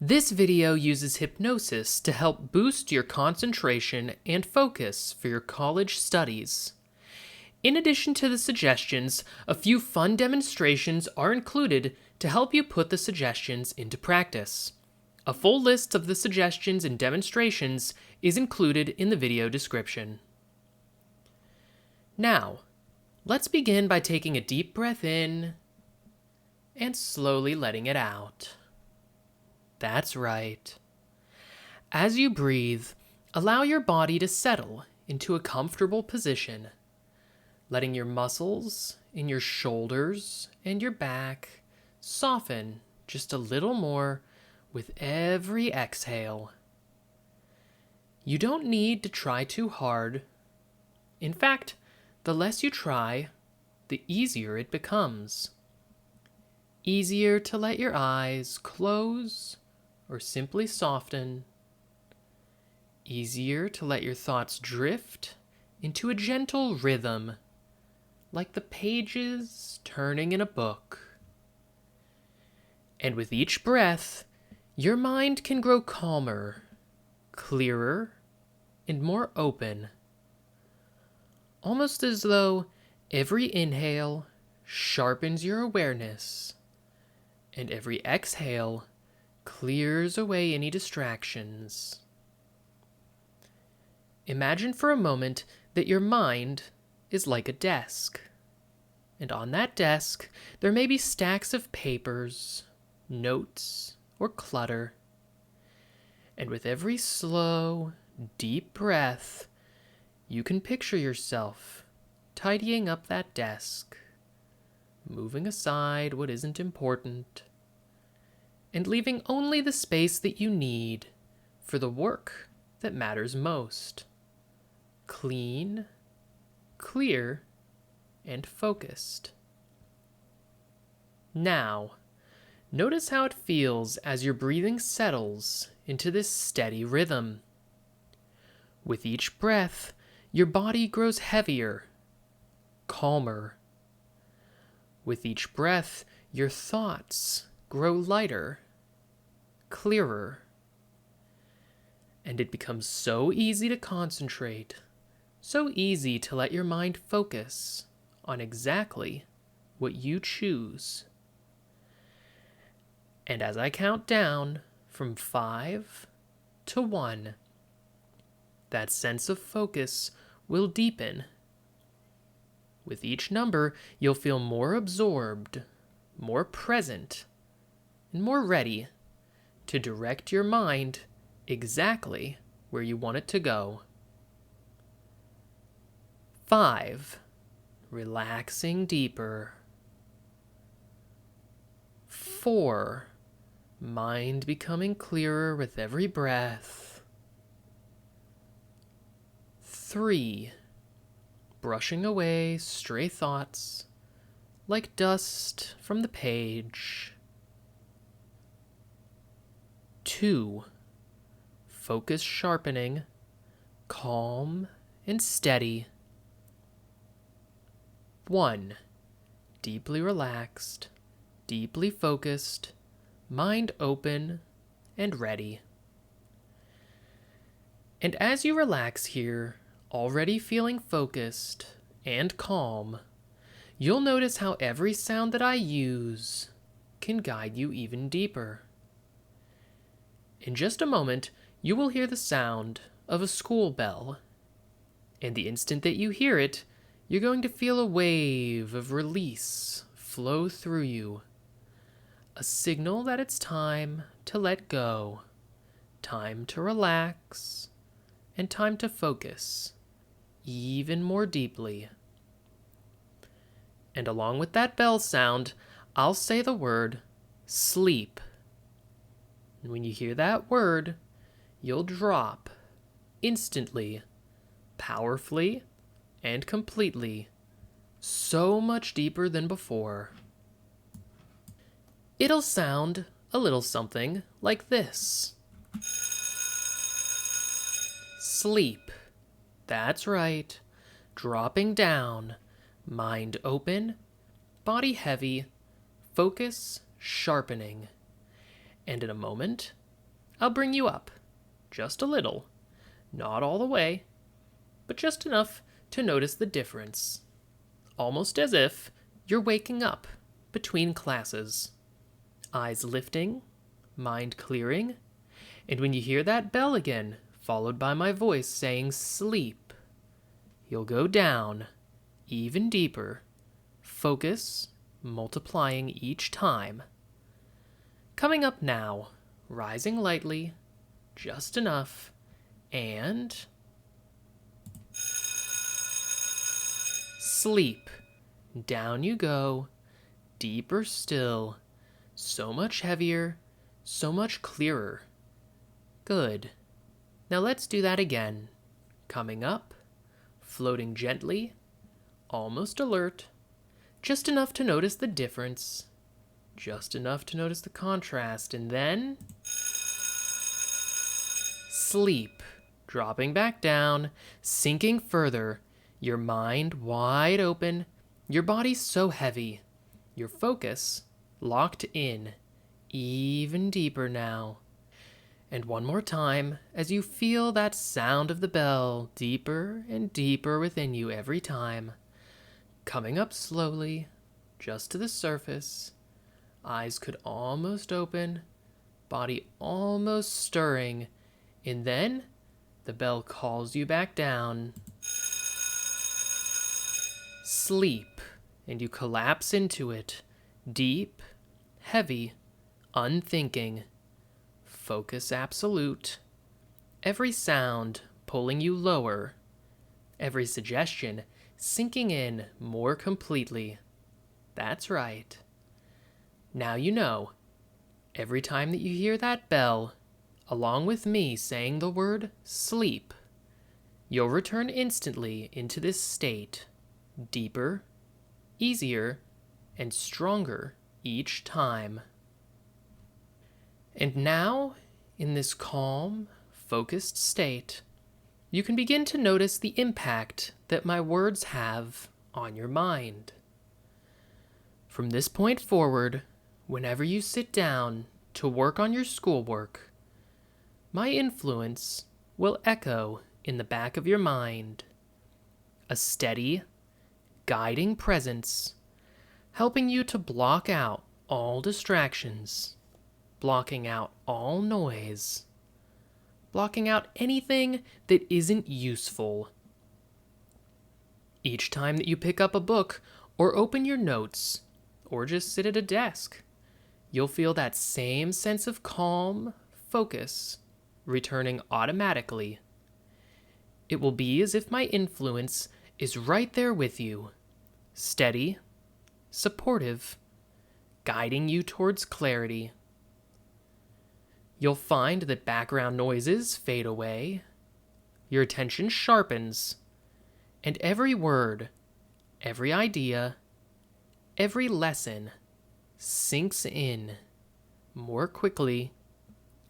This video uses hypnosis to help boost your concentration and focus for your college studies. In addition to the suggestions, a few fun demonstrations are included to help you put the suggestions into practice. A full list of the suggestions and demonstrations is included in the video description. Now, let's begin by taking a deep breath in and slowly letting it out. That's right. As you breathe, allow your body to settle into a comfortable position, letting your muscles in your shoulders and your back soften just a little more with every exhale. You don't need to try too hard. In fact, the less you try, the easier it becomes. Easier to let your eyes close or simply soften. Easier to let your thoughts drift into a gentle rhythm, like the pages turning in a book. And with each breath, your mind can grow calmer, clearer, and more open. Almost as though every inhale sharpens your awareness, and every exhale clears away any distractions. Imagine for a moment that your mind is like a desk, and on that desk there may be stacks of papers, notes, or clutter. And with every slow, deep breath, you can picture yourself tidying up that desk, moving aside what isn't important, and leaving only the space that you need for the work that matters most. Clean, clear, and focused. Now, notice how it feels as your breathing settles into this steady rhythm. With each breath, your body grows heavier, calmer. With each breath, your thoughts grow lighter, clearer. And it becomes so easy to concentrate, so easy to let your mind focus on exactly what you choose. And as I count down from 5 to 1, that sense of focus will deepen. With each number, you'll feel more absorbed, more present, and more ready to direct your mind exactly where you want it to go. 5. Relaxing deeper. 4. Mind becoming clearer with every breath. 3. Brushing away stray thoughts like dust from the page. 2. Focus sharpening, calm and steady. 1. Deeply relaxed, deeply focused, mind open and ready. And as you relax here, already feeling focused and calm, you'll notice how every sound that I use can guide you even deeper. In just a moment, you will hear the sound of a school bell, and the instant that you hear it, you're going to feel a wave of release flow through you, a signal that it's time to let go, time to relax, and time to focus even more deeply. And along with that bell sound, I'll say the word sleep. And when you hear that word, you'll drop instantly, powerfully, and completely, so much deeper than before. It'll sound a little something like this. Sleep. That's right. Dropping down, mind open, body heavy, focus sharpening. And in a moment, I'll bring you up. Just a little. Not all the way, but just enough to notice the difference. Almost as if you're waking up between classes. Eyes lifting, mind clearing, and when you hear that bell again, followed by my voice saying sleep, you'll go down even deeper, focus multiplying each time. Coming up now, rising lightly, just enough, and sleep. Down you go, deeper still, so much heavier, so much clearer. Good. Now let's do that again. Coming up, floating gently, almost alert, just enough to notice the difference, just enough to notice the contrast, and then sleep, dropping back down, sinking further, your mind wide open, your body so heavy, your focus locked in, even deeper now. And one more time, as you feel that sound of the bell deeper and deeper within you every time, coming up slowly, just to the surface, eyes could almost open, body almost stirring, and then the bell calls you back down. Sleep, and you collapse into it, deep, heavy, unthinking, focus absolute, every sound pulling you lower, every suggestion sinking in more completely. That's right. Now you know, every time that you hear that bell, along with me saying the word sleep, you'll return instantly into this state, deeper, easier, and stronger each time. And now, in this calm, focused state, you can begin to notice the impact that my words have on your mind. From this point forward, whenever you sit down to work on your schoolwork, my influence will echo in the back of your mind, a steady, guiding presence, helping you to block out all distractions, blocking out all noise, blocking out anything that isn't useful. Each time that you pick up a book or open your notes or just sit at a desk, you'll feel that same sense of calm, focus, returning automatically. It will be as if my influence is right there with you, steady, supportive, guiding you towards clarity. You'll find that background noises fade away, your attention sharpens, and every word, every idea, every lesson sinks in more quickly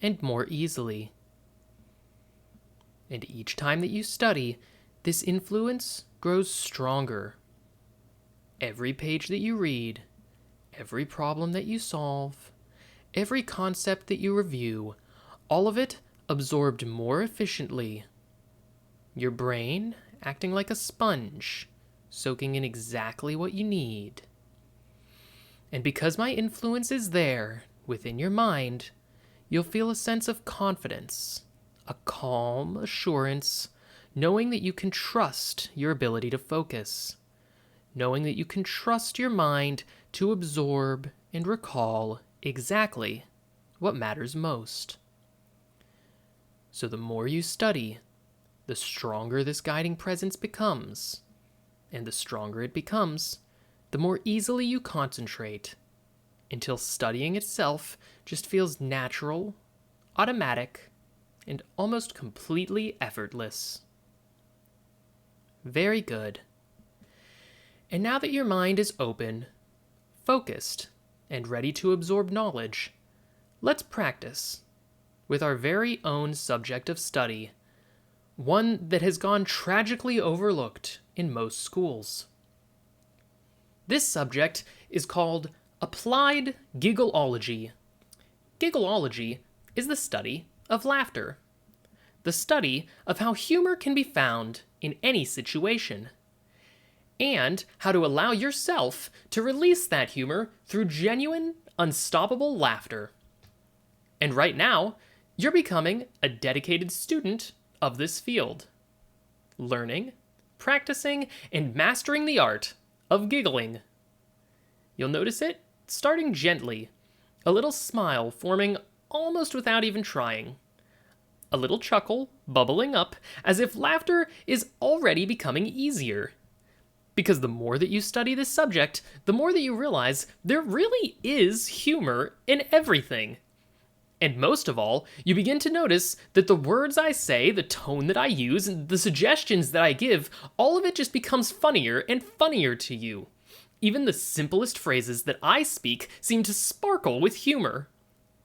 and more easily. And each time that you study, this influence grows stronger. Every page that you read, every problem that you solve, every concept that you review, all of it absorbed more efficiently. Your brain acting like a sponge, soaking in exactly what you need. And because my influence is there, within your mind, you'll feel a sense of confidence, a calm assurance, knowing that you can trust your ability to focus, knowing that you can trust your mind to absorb and recall exactly what matters most. So the more you study, the stronger this guiding presence becomes, and the stronger it becomes, the more easily you concentrate, until studying itself just feels natural, automatic, and almost completely effortless. Very good. And now that your mind is open, focused, and ready to absorb knowledge, let's practice with our very own subject of study, one that has gone tragically overlooked in most schools. This subject is called applied giggleology. Giggleology is the study of laughter, the study of how humor can be found in any situation, and how to allow yourself to release that humor through genuine, unstoppable laughter. And right now, you're becoming a dedicated student of this field, learning, practicing, and mastering the art of giggling. You'll notice it starting gently, a little smile forming almost without even trying, a little chuckle bubbling up as if laughter is already becoming easier. Because the more that you study this subject, the more that you realize there really is humor in everything. And most of all, you begin to notice that the words I say, the tone that I use, and the suggestions that I give, all of it just becomes funnier and funnier to you. Even the simplest phrases that I speak seem to sparkle with humor.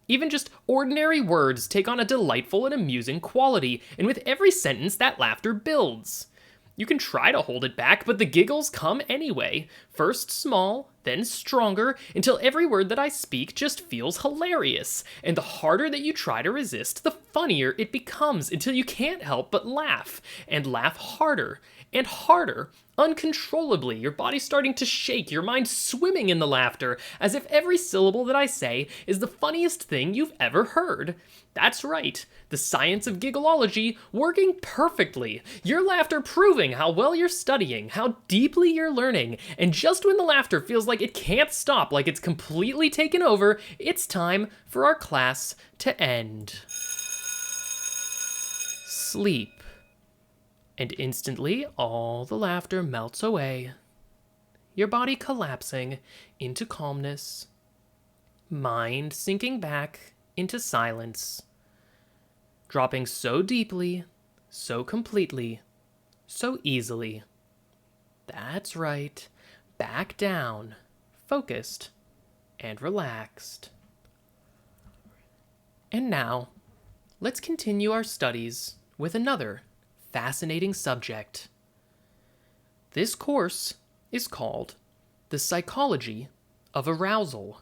Even just ordinary words take on a delightful and amusing quality, and with every sentence that laughter builds. You can try to hold it back, but the giggles come anyway. First small, then stronger, until every word that I speak just feels hilarious. And the harder that you try to resist, the funnier it becomes, until you can't help but laugh. And laugh harder, and harder, uncontrollably, your body starting to shake, your mind swimming in the laughter, as if every syllable that I say is the funniest thing you've ever heard. That's right, the science of giggleology working perfectly. Your laughter proving how well you're studying, how deeply you're learning, and just when the laughter feels like it can't stop, like it's completely taken over, it's time for our class to end. Sleep. And instantly, all the laughter melts away, your body collapsing into calmness, mind sinking back into silence, dropping so deeply, so completely, so easily. That's right, back down, focused, and relaxed. And now, let's continue our studies with another fascinating subject. This course is called The Psychology of Arousal.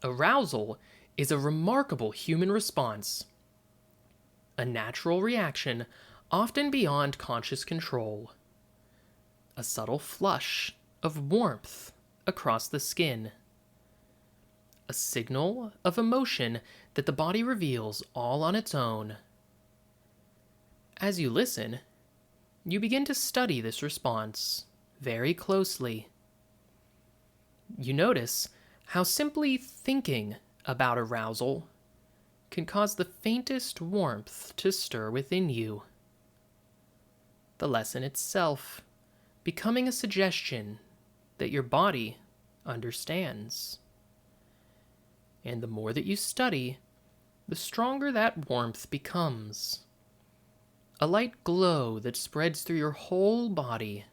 Arousal is a remarkable human response, a natural reaction often beyond conscious control, a subtle flush of warmth across the skin, a signal of emotion that the body reveals all on its own. As you listen, you begin to study this response very closely. You notice how simply thinking about arousal can cause the faintest warmth to stir within you. The lesson itself becoming a suggestion that your body understands. And the more that you study, the stronger that warmth becomes. A light glow that spreads through your whole body,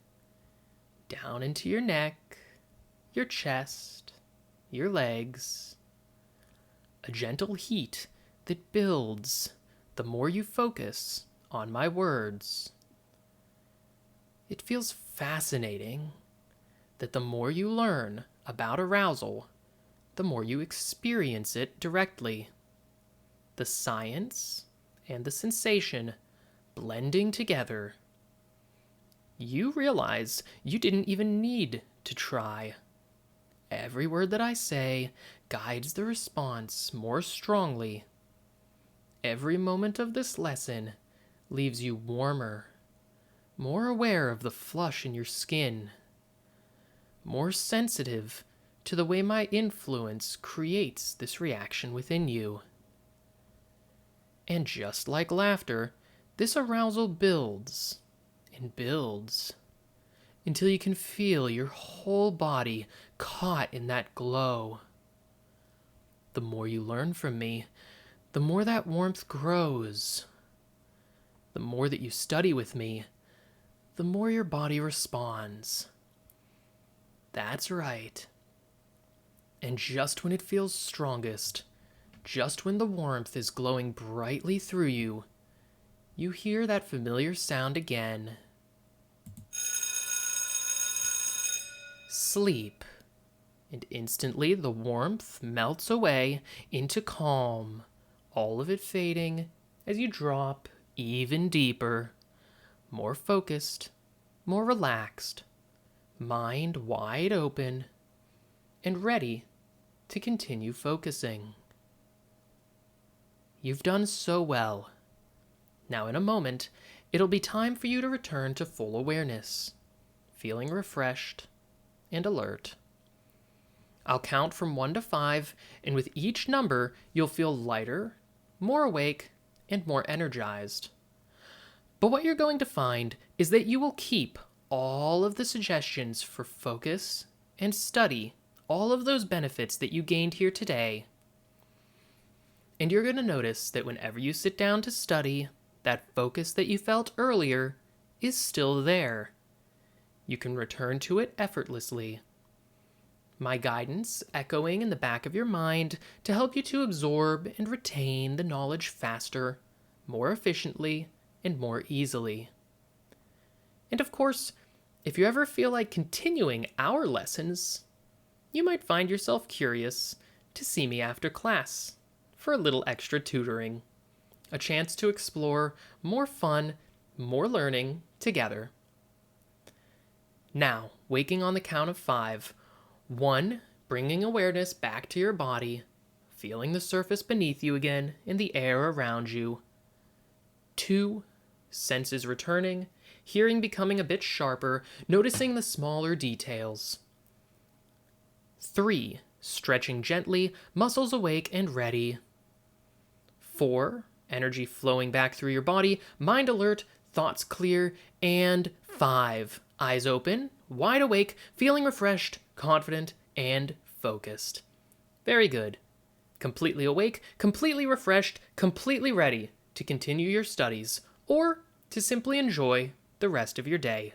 down into your neck, your chest, your legs. A gentle heat that builds the more you focus on my words. It feels fascinating that the more you learn about arousal, the more you experience it directly. The science and the sensation blending together. You realize you didn't even need to try. Every word that I say guides the response more strongly. Every moment of this lesson leaves you warmer, more aware of the flush in your skin, more sensitive to the way my influence creates this reaction within you. And just like laughter, this arousal builds and builds until you can feel your whole body caught in that glow. The more you learn from me, the more that warmth grows. The more that you study with me, the more your body responds. That's right. And just when it feels strongest, just when the warmth is glowing brightly through you, you hear that familiar sound again. Sleep. And instantly the warmth melts away into calm, all of it fading as you drop even deeper, more focused, more relaxed, mind wide open, and ready to continue focusing. You've done so well. Now in a moment, it'll be time for you to return to full awareness, feeling refreshed and alert. I'll count from 1 to 5, and with each number, you'll feel lighter, more awake, and more energized. But what you're going to find is that you will keep all of the suggestions for focus and study, all of those benefits that you gained here today. And you're going to notice that whenever you sit down to study, that focus that you felt earlier is still there. You can return to it effortlessly. My guidance echoing in the back of your mind to help you to absorb and retain the knowledge faster, more efficiently, and more easily. And of course, if you ever feel like continuing our lessons, you might find yourself curious to see me after class for a little extra tutoring, a chance to explore more fun, more learning together. Now, waking on the count of 5, 1, bringing awareness back to your body, feeling the surface beneath you again and the air around you. 2, senses returning, hearing becoming a bit sharper, noticing the smaller details. 3, stretching gently, muscles awake and ready. 4, energy flowing back through your body, mind alert, thoughts clear. And 5, eyes open, wide awake, feeling refreshed, confident, and focused. Very good. Completely awake, completely refreshed, completely ready to continue your studies or to simply enjoy the rest of your day.